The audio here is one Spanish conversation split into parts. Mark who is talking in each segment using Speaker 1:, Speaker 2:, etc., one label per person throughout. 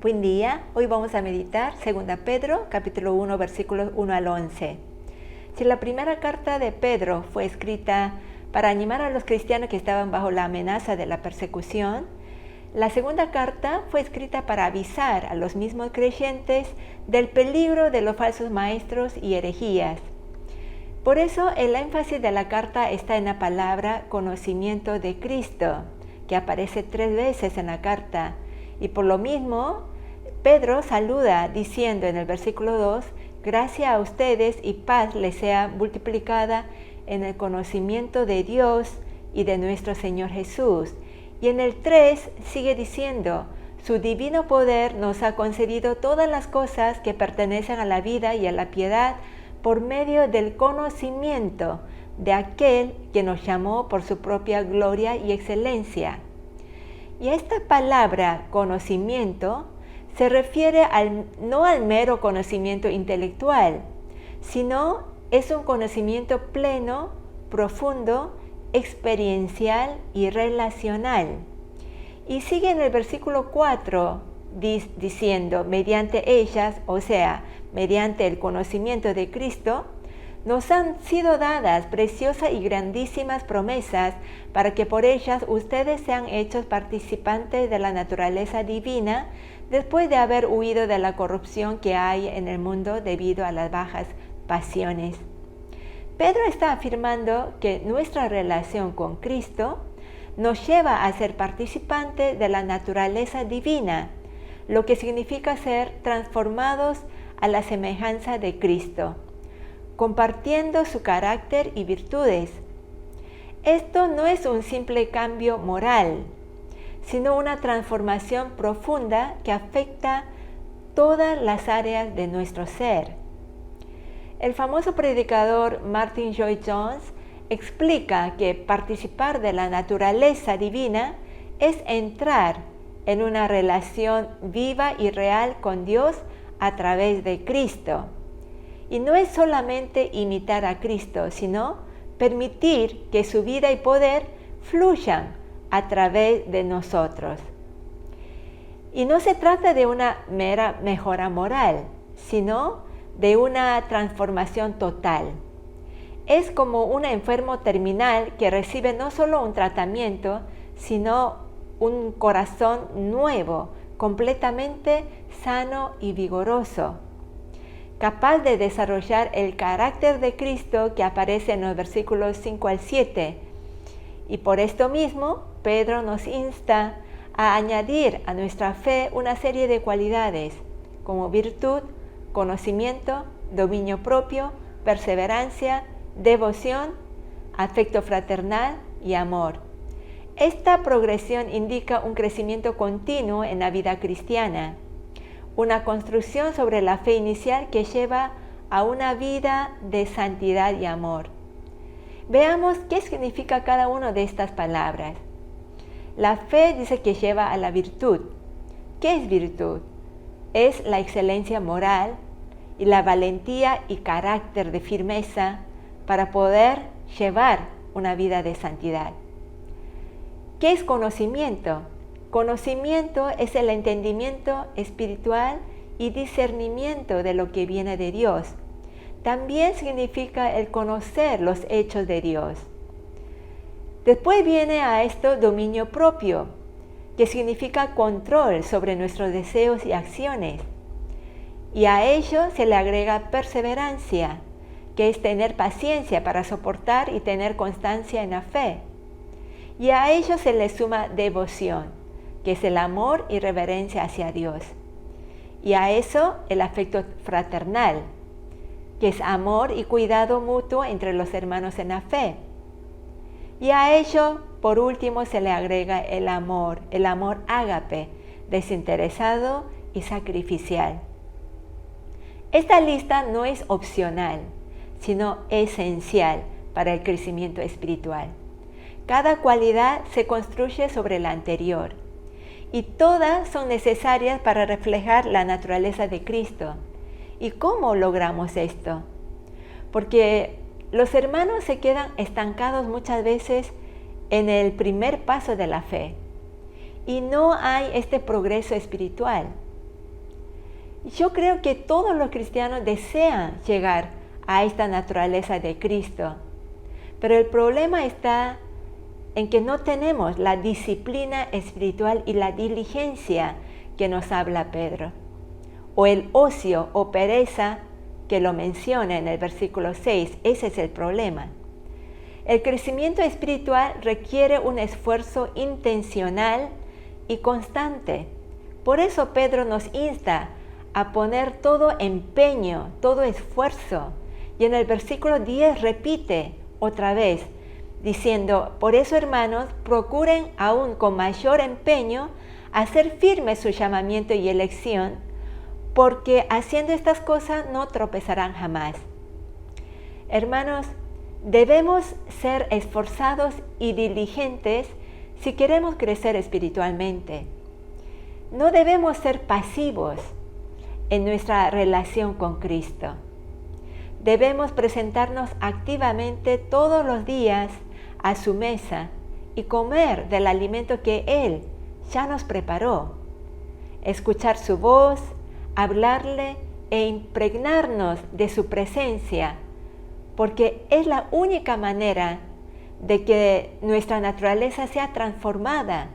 Speaker 1: Buen día, hoy vamos a meditar 2 Pedro, capítulo 1, versículos 1 al 11. Si la primera carta de Pedro fue escrita para animar a los cristianos que estaban bajo la amenaza de la persecución, la segunda carta fue escrita para avisar a los mismos creyentes del peligro de los falsos maestros y herejías. Por eso el énfasis de la carta está en la palabra conocimiento de Cristo, que aparece 3 veces en la carta, y por lo mismo Pedro saluda diciendo en el versículo 2, gracia a ustedes y paz les sea multiplicada en el conocimiento de Dios y de nuestro Señor Jesús. Y en el 3 sigue diciendo, su divino poder nos ha concedido todas las cosas que pertenecen a la vida y a la piedad por medio del conocimiento de aquel que nos llamó por su propia gloria y excelencia. Y esta palabra conocimiento se refiere no al mero conocimiento intelectual, sino es un conocimiento pleno, profundo, experiencial y relacional. Y sigue en el versículo 4 diciendo, mediante ellas, o sea, mediante el conocimiento de Cristo, nos han sido dadas preciosas y grandísimas promesas para que por ellas ustedes sean hechos participantes de la naturaleza divina después de haber huido de la corrupción que hay en el mundo debido a las bajas pasiones. Pedro está afirmando que nuestra relación con Cristo nos lleva a ser participantes de la naturaleza divina, lo que significa ser transformados a la semejanza de Cristo, compartiendo su carácter y virtudes. Esto no es un simple cambio moral, sino una transformación profunda que afecta todas las áreas de nuestro ser. El famoso predicador Martin Lloyd-Jones explica que participar de la naturaleza divina es entrar en una relación viva y real con Dios a través de Cristo. Y no es solamente imitar a Cristo, sino permitir que su vida y poder fluyan a través de nosotros. Y no se trata de una mera mejora moral, sino de una transformación total. Es como un enfermo terminal que recibe no solo un tratamiento, sino un corazón nuevo, completamente sano y vigoroso, capaz de desarrollar el carácter de Cristo que aparece en los versículos 5 al 7. Y por esto mismo, Pedro nos insta a añadir a nuestra fe una serie de cualidades, como virtud, conocimiento, dominio propio, perseverancia, devoción, afecto fraternal y amor. Esta progresión indica un crecimiento continuo en la vida cristiana, una construcción sobre la fe inicial que lleva a una vida de santidad y amor. Veamos qué significa cada una de estas palabras. La fe dice que lleva a la virtud. ¿Qué es virtud? Es la excelencia moral y la valentía y carácter de firmeza para poder llevar una vida de santidad. ¿Qué es conocimiento? Conocimiento es el entendimiento espiritual y discernimiento de lo que viene de Dios. También significa el conocer los hechos de Dios. Después viene a esto dominio propio, que significa control sobre nuestros deseos y acciones. Y a ello se le agrega perseverancia, que es tener paciencia para soportar y tener constancia en la fe. Y a ello se le suma devoción, que es el amor y reverencia hacia Dios. Y a eso el afecto fraternal, que es amor y cuidado mutuo entre los hermanos en la fe. Y a ello, por último, se le agrega el amor ágape, desinteresado y sacrificial. Esta lista no es opcional, sino esencial para el crecimiento espiritual. Cada cualidad se construye sobre la anterior y todas son necesarias para reflejar la naturaleza de Cristo. ¿Y cómo logramos esto? Porque los hermanos se quedan estancados muchas veces en el primer paso de la fe y no hay este progreso espiritual. Yo creo que todos los cristianos desean llegar a esta naturaleza de Cristo, pero el problema está en que no tenemos la disciplina espiritual y la diligencia que nos habla Pedro, o el ocio o pereza que lo menciona en el versículo 6. Ese es el problema. El crecimiento espiritual requiere un esfuerzo intencional y constante. Por eso Pedro nos insta a poner todo empeño, todo esfuerzo. Y en el versículo 10 repite otra vez, diciendo: por eso, hermanos, procuren aún con mayor empeño hacer firme su llamamiento y elección, porque haciendo estas cosas no tropezarán jamás. Hermanos, debemos ser esforzados y diligentes si queremos crecer espiritualmente. No debemos ser pasivos en nuestra relación con Cristo. Debemos presentarnos activamente todos los días a su mesa y comer del alimento que Él ya nos preparó. Escuchar su voz, hablarle e impregnarnos de su presencia, porque es la única manera de que nuestra naturaleza sea transformada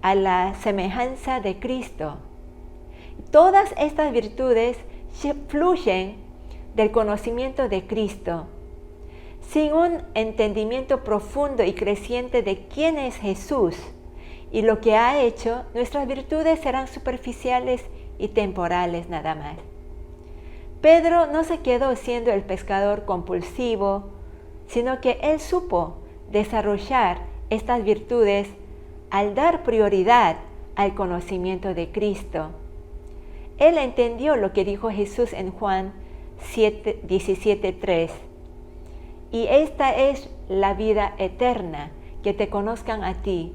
Speaker 1: a la semejanza de Cristo. Todas estas virtudes fluyen del conocimiento de Cristo. Sin un entendimiento profundo y creciente de quién es Jesús y lo que ha hecho, nuestras virtudes serán superficiales y temporales nada más. Pedro no se quedó siendo el pescador compulsivo, sino que él supo desarrollar estas virtudes al dar prioridad al conocimiento de Cristo. Él entendió lo que dijo Jesús en Juan 17:3. Y esta es la vida eterna, que te conozcan a ti,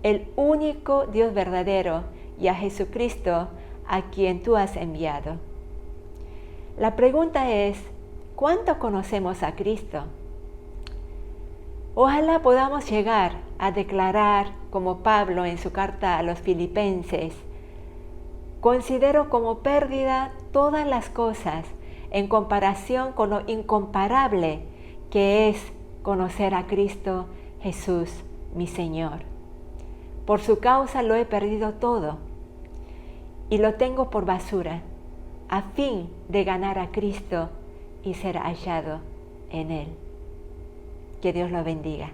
Speaker 1: el único Dios verdadero, y a Jesucristo, a quien tú has enviado. La pregunta es, ¿cuánto conocemos a Cristo? Ojalá podamos llegar a declarar, como Pablo en su carta a los Filipenses: considero como pérdida todas las cosas en comparación con lo incomparable que es conocer a Cristo Jesús, mi Señor. Por su causa lo he perdido todo y lo tengo por basura, a fin de ganar a Cristo y ser hallado en Él. Que Dios lo bendiga.